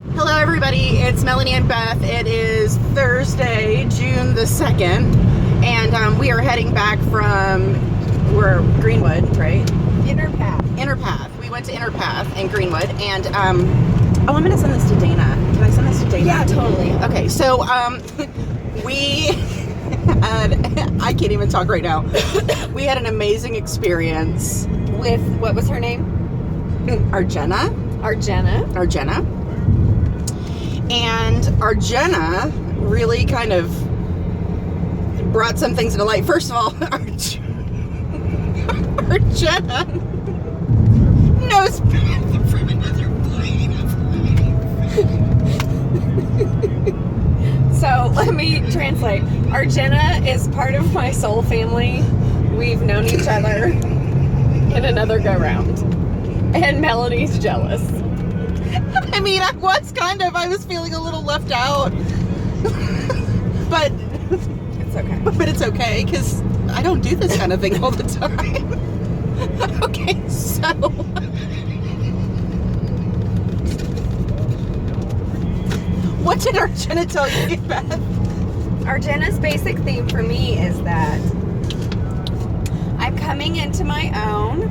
Hello everybody, it's Melanie and Beth. It is Thursday, June the 2nd, and we are heading back from, Greenwood, right? InnerPath. We went to InnerPath in Greenwood, and, I'm going to send this to Dana. Can I send this to Dana? Yeah, totally. Okay, so, we had, I can't even talk right now. We had an amazing experience. With, what was her name? Argena. And Argena really kind of brought some things into light. First of all, Argena knows Beth from another plane of life. So let me translate. Argena is part of my soul family. We've known each other in another go-round. And Melanie's jealous. I mean, I was feeling a little left out. But It's okay. But it's okay, because I don't do this kind of thing all the time. Okay, so what did Argena tell you, Beth? Argena's basic theme for me is that I'm coming into my own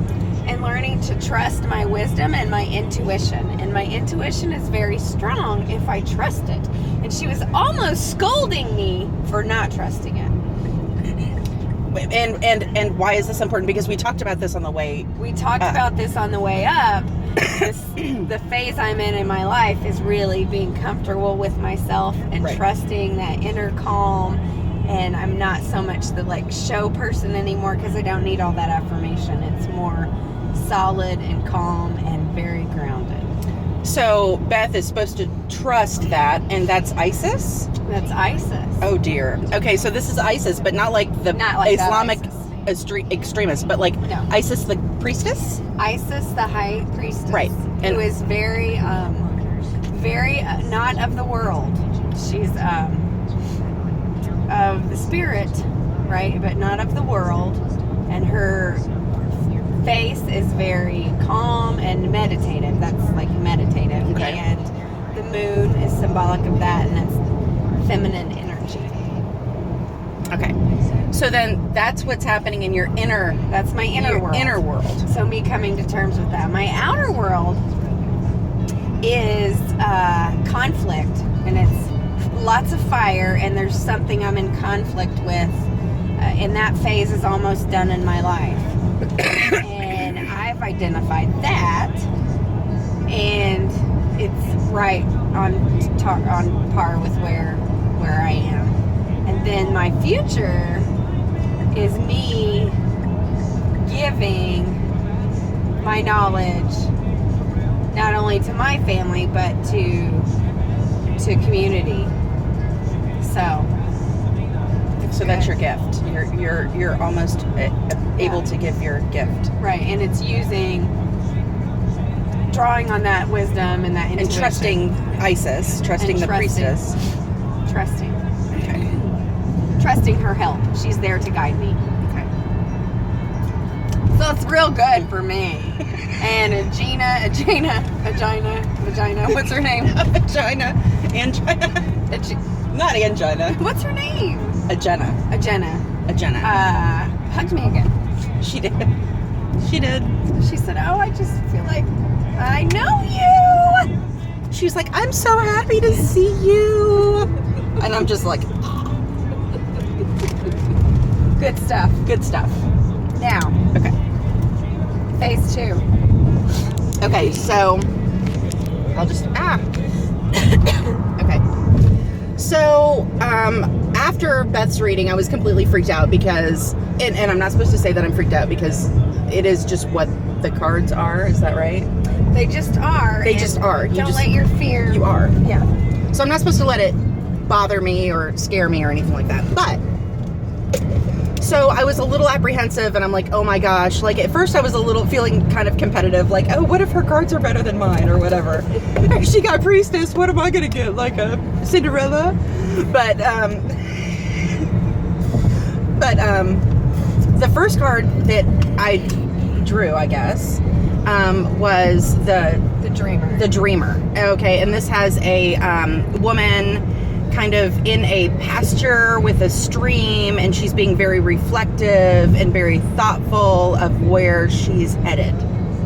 and learning to trust my wisdom and my intuition. And my intuition is very strong if I trust it. And she was almost scolding me for not trusting it. And why is this important? Because we talked about this on the way. We talked about this on the way up. The phase I'm in my life is really being comfortable with myself and right. trusting that inner calm. And I'm not so much the show person anymore because I don't need all that affirmation. It's more solid and calm and very grounded. So Beth is supposed to trust that, and that's ISIS? That's ISIS. Oh dear. Okay, so this is ISIS, but not like the Islamic extremist, but No. ISIS the priestess? ISIS, the high priestess. Right. Who is very, very not of the world. She's of the spirit, right? But not of the world. And her face is very calm and meditative. That's meditative. Okay. And the moon is symbolic of that, and that's feminine energy. Okay. So then that's what's happening in your inner... That's my inner world. Inner world. So me coming to terms with that. My outer world is conflict, and it's lots of fire, and there's something I'm in conflict with, and that phase is almost done in my life. And I've identified that, and it's right on par with where I am. And then my future is me giving my knowledge not only to my family but to community. So that's your gift. You're almost able to give your gift. Right, and it's drawing on that wisdom and that intuition. And trusting ISIS, trusting the priestess. Trusting. Okay. Trusting her help. She's there to guide me. Okay. So it's real good for me. And Argena, what's her name? Angina. Not Angina. What's her name? Argena. Hugged me again. She did. She said, "Oh, I just feel like I know you." She was like, "I'm so happy to see you." And I'm just like, Good stuff. Now, okay. phase 2. Okay, so I'll just okay. So after Beth's reading, I was completely freaked out because, and I'm not supposed to say that I'm freaked out because it is just what the cards are. Is that right? They just are. They just are. Don't let your fear. You are. Yeah. So I'm not supposed to let it bother me or scare me or anything like that. But so I was a little apprehensive, and I'm like, oh my gosh. At first I was a little feeling kind of competitive, oh, what if her cards are better than mine or whatever? She got priestess, what am I gonna get? A Cinderella? But the first card that I drew, I guess, was the dreamer. The dreamer. Okay, and this has a woman kind of in a pasture with a stream, and she's being very reflective and very thoughtful of where she's headed.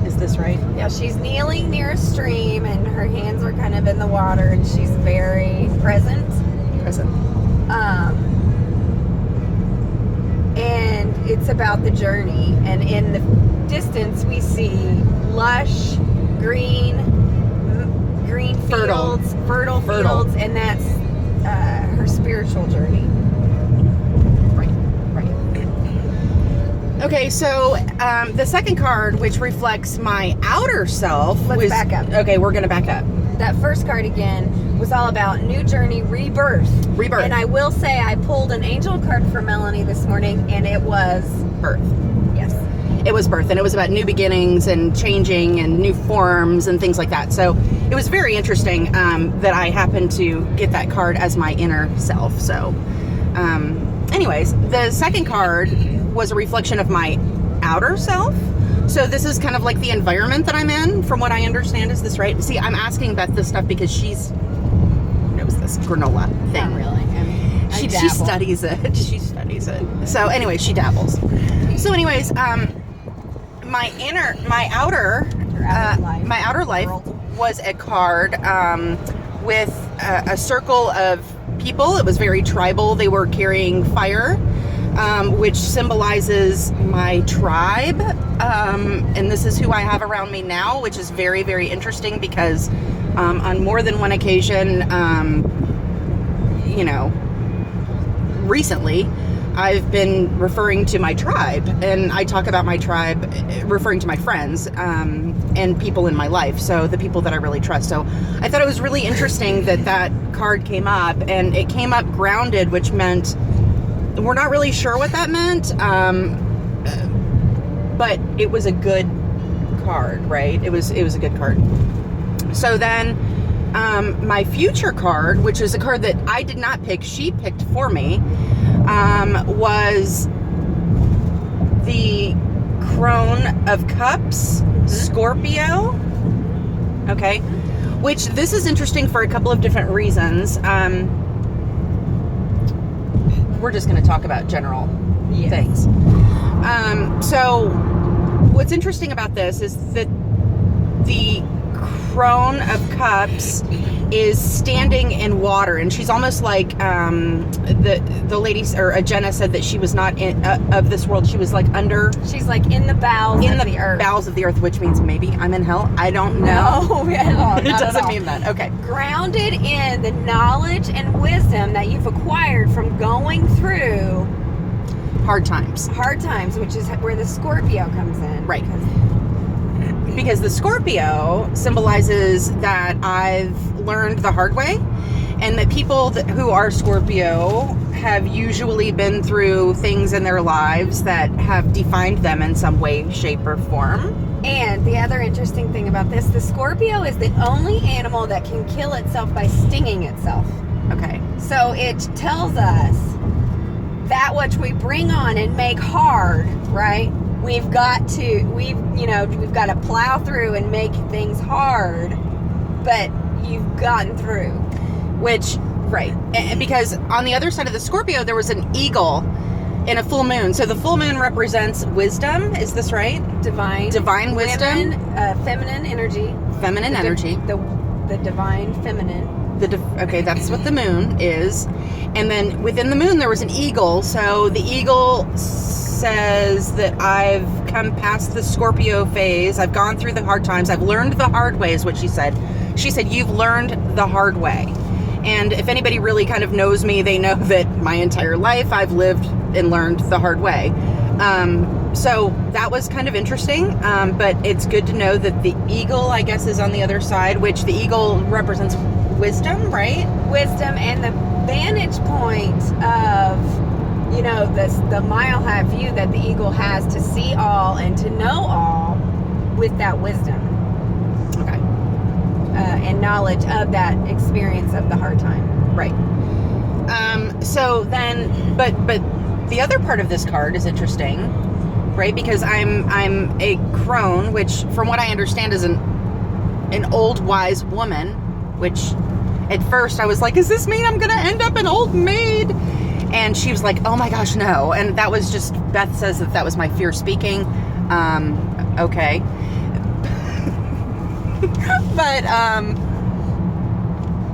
Is this right? Yeah, she's kneeling near a stream, and her hands are kind of in the water, and she's very present. And it's about the journey. And in the distance, we see lush, green Fertile. fields, fertile fields, and that's her spiritual journey. Right. Okay, so the second card, which reflects my outer self, Let's back up. Okay, we're gonna back up. That first card again was all about new journey, rebirth. And I will say I pulled an angel card for Melanie this morning, and it was birth. Yes. It was birth, and it was about new beginnings and changing and new forms and things like that. So it was very interesting that I happened to get that card as my inner self. So anyways, the second card was a reflection of my outer self. So this is kind of like the environment that I'm in, from what I understand. Is this right? See, I'm asking Beth this stuff because she knows this granola thing. Not really. She studies it. She studies it. So anyway, she dabbles. So anyways, my outer life was a card with a circle of people. It was very tribal. They were carrying fire, which symbolizes my tribe. And this is who I have around me now, which is very, very interesting because on more than one occasion, recently, I've been referring to my tribe, and I talk about my tribe referring to my friends and people in my life, so the people that I really trust. So I thought it was really interesting that card came up, and it came up grounded, which meant we're not really sure what that meant, but it was a good card, right? It was a good card. So then my future card, which is a card that I did not pick, she picked for me, was the Crone of Cups, Scorpio. Okay. Which this is interesting for a couple of different reasons. We're just going to talk about general things. So what's interesting about this is that the Crone of Cups is standing in water, and she's almost like the lady, or Argena, said that she was not of this world. She was like under. She's like in the bowels of the earth. Bowels of the earth, which means maybe I'm in hell. I don't know. No, at all. It doesn't mean that. Okay. Grounded in the knowledge and wisdom that you've acquired from going through hard times, which is where the Scorpio comes in. Right. Because the Scorpio symbolizes that I've learned the hard way, and that people who are Scorpio have usually been through things in their lives that have defined them in some way, shape, or form. And the other interesting thing about this, the Scorpio is the only animal that can kill itself by stinging itself. Okay. So it tells us that which we bring on and make hard, right? We've got to plow through and make things hard, but you've gotten through. Which, right. And because on the other side of the Scorpio, there was an eagle in a full moon. So the full moon represents wisdom. Is this right? Divine wisdom. Feminine energy. Feminine energy. The divine feminine. Okay, that's what the moon is. And then within the moon, there was an eagle. So the eagle says that I've come past the Scorpio phase. I've gone through the hard times. I've learned the hard way, is what she said. She said, you've learned the hard way. And if anybody really kind of knows me, they know that my entire life I've lived and learned the hard way. So that was kind of interesting. But it's good to know that the eagle, I guess, is on the other side, which the eagle represents wisdom, right? Wisdom, and the vantage point of, the mile high view that the eagle has to see all and to know all with that wisdom. Okay. And knowledge of that experience of the hard time. Right. So then, but the other part of this card is interesting, right? Because I'm a crone, which from what I understand is an an old wise woman, which at first I was like, does this mean I'm going to end up an old maid? And she was like, oh my gosh, no. And that was just, Beth says that was my fear speaking. Okay. But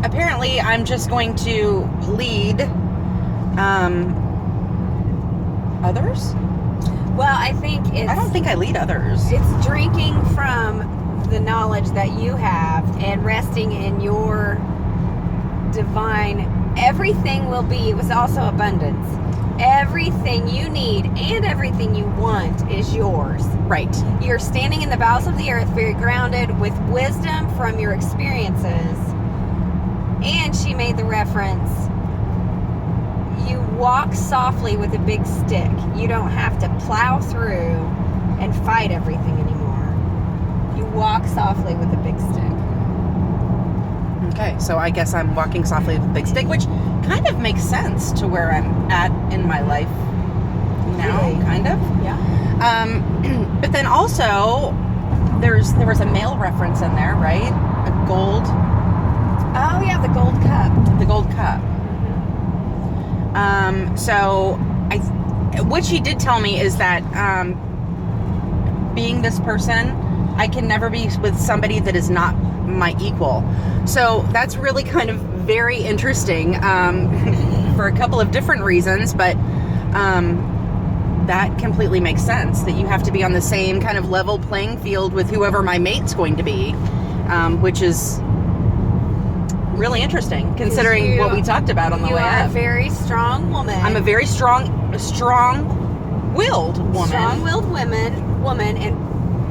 apparently I'm just going to lead others. Well, I think I don't think I lead others. It's drinking from the knowledge that you have and resting in your divine. Everything will be. It was also abundance. Everything you need and everything you want is yours. Right. You're standing in the bowels of the earth, very grounded with wisdom from your experiences. And she made the reference, you walk softly with a big stick. You don't have to plow through and fight everything anymore. You walk softly with a big stick. Okay, so I guess I'm walking softly with a big stick, which kind of makes sense to where I'm at in my life now, Really? kind of. Yeah. But then also, there was a male reference in there, right? A gold. Oh yeah, the gold cup. The gold cup. So what she did tell me is that being this person, I can never be with somebody that is not my equal. So that's really kind of very interesting for a couple of different reasons, but that completely makes sense, that you have to be on the same kind of level playing field with whoever my mate's going to be, which is really interesting considering what we talked about on the way You are a up. very strong woman. I'm a very strong-willed woman. Strong-willed woman,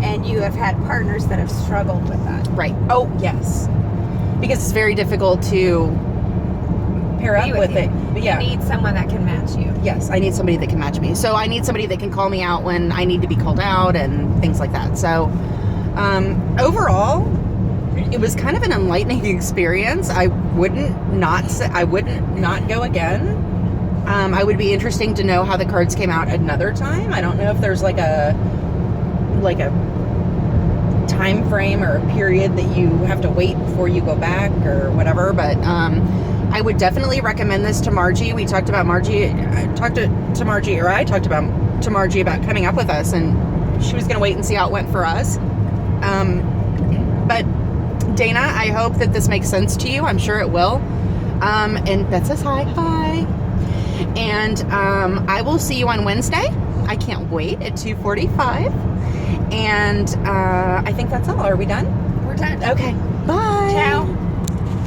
and you have had partners that have struggled with that. Right. Oh, yes. Because it's very difficult to pair up with it. But yeah. You need someone that can match you. Yes, I need somebody that can match me. So I need somebody that can call me out when I need to be called out and things like that. So overall, it was kind of an enlightening experience. I wouldn't not go again. I would be interesting to know how the cards came out another time. I don't know if there's like a time frame or a period that you have to wait before you go back or whatever, but I would definitely recommend this to Margie. We talked about Margie. I talked to Margie about coming up with us, and she was going to wait and see how it went for us. But Dana, I hope that this makes sense to you. I'm sure it will. And Beth says hi. And I will see you on Wednesday. I can't wait at 2:45. And I think that's all. Are we done? We're done. Okay. Bye. Ciao.